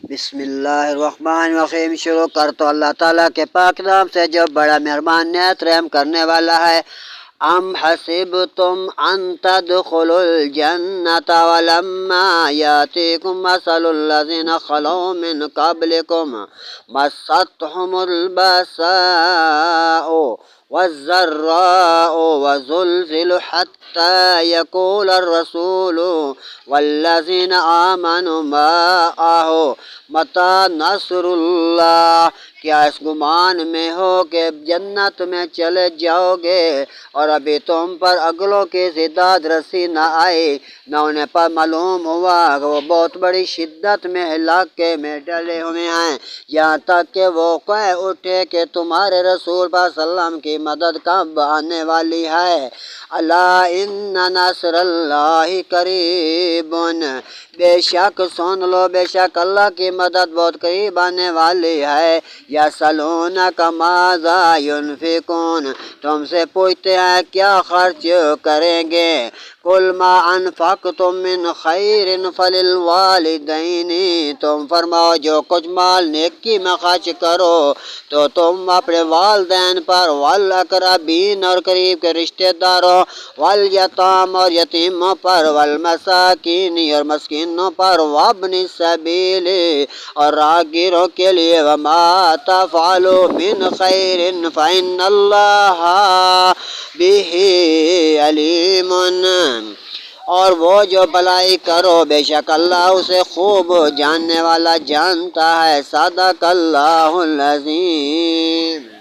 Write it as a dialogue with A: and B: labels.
A: بسم اللہ الرحمن الرحیم۔ شروع کر تو اللہ تعالیٰ کے پاک نام سے جو بڑا مہربان نہایت رحم کرنے والا ہے۔ ام حسبتم ان تدخلوا الجنة ولما يأتكم مثل الذين خلوا من قبلكم مستهم البأساء والضراء وزلزلوا حتى يقول الرسول والذين آمنوا معه متى نصر اللہ۔ کیا اس گمان میں ہو کہ جنت میں چلے جاؤ گے اور ابھی تم پر اگلوں کی زداد رسی نہ آئی، نہ انہیں پر معلوم ہوا کہ وہ بہت بڑی شدت میں ہلاکے میں ڈلے ہوئے ہیں، یہاں تک کہ وہ کہہ اٹھے کہ تمہارے رسول صلی اللہ علیہ وسلم کی مدد کب آنے والی ہے۔ الا ان نصر اللہ قریب، بے شک سن لو بے شک اللہ کی مدد بہت قریب آنے والی ہے۔ یسألونک ماذا ینفقون، تم سے پوچھتے ہیں کیا خرچ کریں گے۔ قل ما انفقتم من خیر فللوالدین، تم فرماؤ جو کچھ مال نیکی میں خرچ کرو تو تم اپنے والدین پر، والاقربین اور قریب کے رشتہ داروں، والیتام اور یتیموں پر، والمساکین اور مسکینوں پر، وابن السبیل اور راہگیروں کے لیے، وما تفعلوا من خیر فإن اللہ بہ علیم، اور وہ جو بھلائی کرو بے شک اللہ اسے خوب جاننے والا جانتا ہے۔ صدق اللہ العظیم۔